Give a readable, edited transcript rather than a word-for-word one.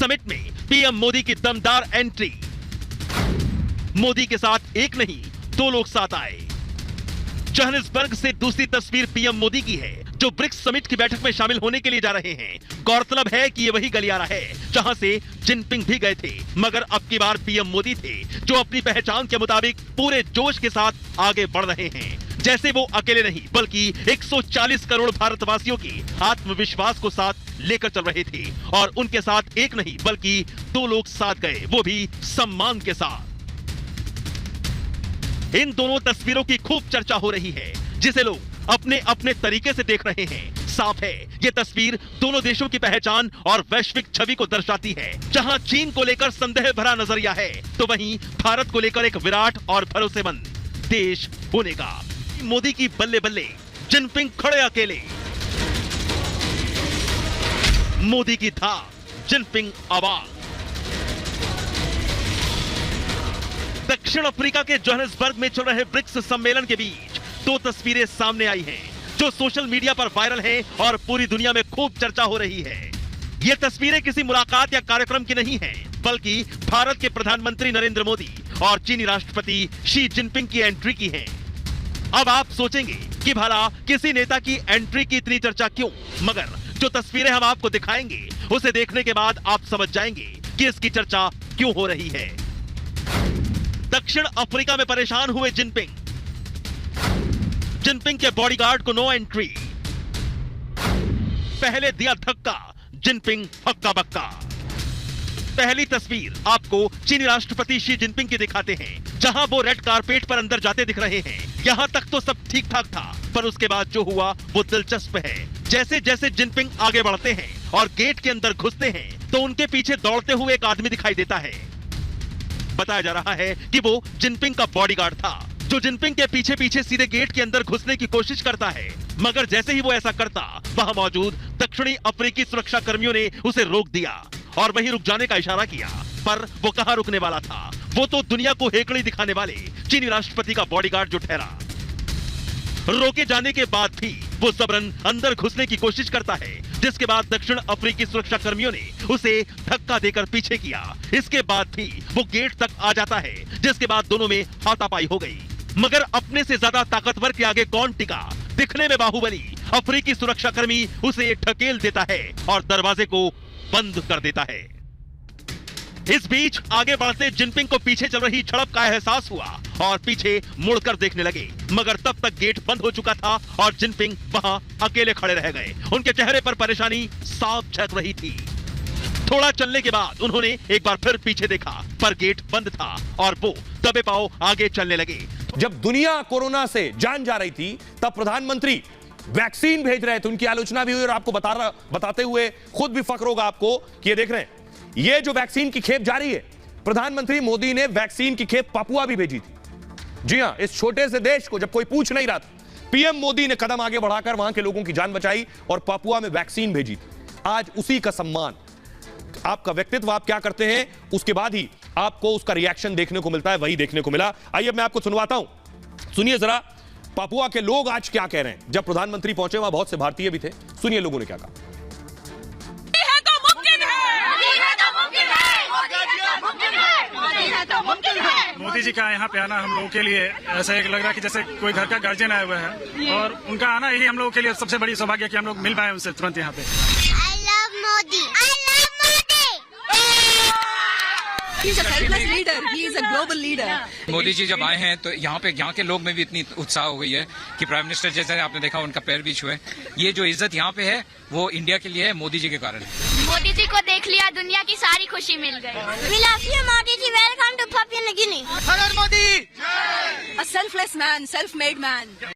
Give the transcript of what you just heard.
Summit में PM Modi की दमदार एंट्री। मोदी के साथ एक नहीं 2 लोग साथ आए। जोहानिसबर्ग से दूसरी तस्वीर पीएम मोदी की है, जो ब्रिक्स समिट की बैठक में शामिल होने के लिए जा रहे हैं। गौरतलब है कि ये वही गलियारा है जहां से जिनपिंग भी गए थे, मगर अब की बार पीएम मोदी थे जो अपनी पहचान के मुताबिक पूरे जोश के साथ आगे बढ़ रहे हैं। जैसे वो अकेले नहीं बल्कि 140 करोड़ भारतवासियों की आत्मविश्वास को साथ लेकर चल रहे थे, और उनके साथ एक नहीं बल्कि 2 लोग साथ गए, वो भी सम्मान के साथ। इन दोनों तस्वीरों की खूब चर्चा हो रही है, जिसे लोग अपने अपने तरीके से देख रहे हैं। साफ है, ये तस्वीर दोनों देशों की पहचान और वैश्विक छवि को दर्शाती है। जहां चीन को लेकर संदेह भरा नजरिया है, तो वहीं भारत को लेकर एक विराट और भरोसेमंद देश होने का। मोदी की बल्ले बल्ले, जिनपिंग खड़े अकेले। मोदी की धाक, जिनपिंग आवाज। दक्षिण अफ्रीका के जोहानिसबर्ग में चल रहे ब्रिक्स सम्मेलन के बीच 2 तस्वीरें सामने आई हैं, जो सोशल मीडिया पर वायरल हैं और पूरी दुनिया में खूब चर्चा हो रही है। ये तस्वीरें किसी मुलाकात या कार्यक्रम की नहीं हैं, बल्कि भारत के प्रधानमंत्री नरेंद्र मोदी और चीनी राष्ट्रपति शी जिनपिंग की एंट्री की हैं। अब आप सोचेंगे कि भला किसी नेता की एंट्री की इतनी चर्चा क्यों, मगर जो तस्वीरें हम आपको दिखाएंगे उसे देखने के बाद आप समझ जाएंगे कि इसकी चर्चा क्यों हो रही है। दक्षिण अफ्रीका में परेशान हुए जिनपिंग के बॉडीगार्ड को नो एंट्री। पहले दिया धक्का, जिनपिंग हक्का बक्का। पहली तस्वीर आपको चीनी राष्ट्रपति शी जिनपिंग की दिखाते हैं, जहां वो रेड कारपेट पर अंदर जाते दिख रहे हैं। यहां तक तो सब ठीक ठाक था, पर उसके बाद जो हुआ वो दिलचस्प है। जैसे जैसे जिनपिंग आगे बढ़ते हैं और गेट के अंदर घुसते हैं, तो उनके पीछे दौड़ते हुए एक आदमी दिखाई देता है। बताया जा रहा है कि वो जिनपिंग का बॉडीगार्ड था, जो जिनपिंग के पीछे पीछे सीधे गेट के अंदर घुसने की कोशिश करता है। मगर जैसे ही वो ऐसा करता, वहां मौजूद दक्षिणी अफ्रीकी सुरक्षा कर्मियों ने उसे रोक दिया और वहीं रुक जाने का इशारा किया। पर वो कहां रुकने वाला था, वो तो दुनिया को हेकड़ी दिखाने वाले चीनी राष्ट्रपति का बॉडीगार्ड जो ठहरा। रोके जाने के बाद भी वो जबरन अंदर घुसने की कोशिश करता है, जिसके बाद दक्षिण अफ्रीकी सुरक्षा कर्मियों ने उसे धक्का देकर पीछे किया। इसके बाद भी वो गेट तक आ जाता है, जिसके बाद दोनों में हाथापाई हो गई। मगर अपने से ज्यादा ताकतवर के आगे कौन टिका। दिखने में बाहुबली अफ्रीकी सुरक्षाकर्मी उसे ढकेल देता है और दरवाजे को बंद कर देता है। इस बीच आगे बढ़ते जिनपिंग को पीछे चल रही झड़प का एहसास हुआ और पीछे मुड़कर देखने लगे, मगर तब तक गेट बंद हो चुका था और जिनपिंग वहां अकेले खड़े रह गए। उनके चेहरे पर परेशानी साफ झलक रही थी। थोड़ा चलने के बाद उन्होंने एक बार फिर पीछे देखा, पर गेट बंद था और वो दबे पांव आगे चलने लगे। जब दुनिया कोरोना से जान जा रही थी, तब प्रधानमंत्री वैक्सीन भेज रहे थे, उनकी आलोचना भी हुई और आपको बताते हुए खुद भी फक्र होगा आपको कि ये देख रहे हैं, ये जो वैक्सीन की खेप जा रही है, प्रधानमंत्री मोदी ने वैक्सीन की खेप पापुआ भी भेजी थी। जी हां, इस छोटे से देश को जब कोई पूछ नहीं रहा था, पीएम मोदी ने कदम आगे बढ़ाकर वहां के लोगों की जान बचाई और पापुआ में वैक्सीन भेजी थी। आज उसी का सम्मान, आपका व्यक्तित्व, आप क्या करते हैं, उसके बाद ही आपको उसका रिएक्शन देखने को मिलता है। वही देखने को मिला। आइए मैं आपको सुनवाता हूं, सुनिए जरा पापुआ के लोग आज क्या कह रहे हैं। जब प्रधानमंत्री पहुंचे वहां बहुत से भारतीय भी थे, सुनिए लोगों ने क्या कहा। मोदी जी का यहाँ पे आना हम लोगों के लिए ऐसा एक लग रहा है कि जैसे कोई घर का गार्जियन आया हुआ है, और उनका आना ही हम लोगों के लिए सबसे बड़ी सौभाग्य कि हम लोग मिल पाए उनसे तुरंत यहाँ पे। I love Modi. I love Modi. He is a selfless leader. He is a global leader. Modi ji जब आए हैं तो यहाँ के लोग में भी इतनी उत्साह हो गई है कि प्राइम मिनिस्टर जैसे आपने देखा उनका पैर भी छुए। ये जो इज्जत यहाँ पे है वो इंडिया के लिए है, मोदी जी के कारण है। मोदी जी को देख लिया, दुनिया की सारी खुशी मिल गई। We love you, Modi ji. Welcome to Papua New Guinea. A selfless man, self-made man.